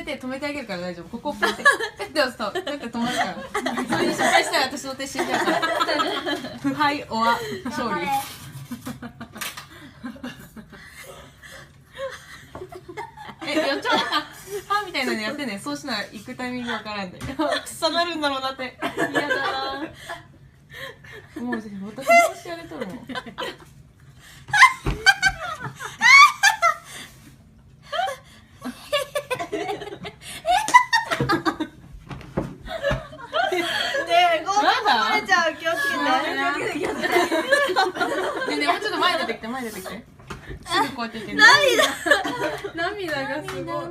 て止めてあげるから大丈夫。ここペッて押すとペッて止まるから。それに失敗したら私の手死んじゃうから。不敗おわ勝利。予兆歯みたいなのやってね。そうしなら行くタイミングわからんで。臭なるんだろうなって。嫌だな。もう私も仕上げとるもん。ね、もうちょっと前出てきて、前出てきて。すぐこうやっていける。涙がすごい。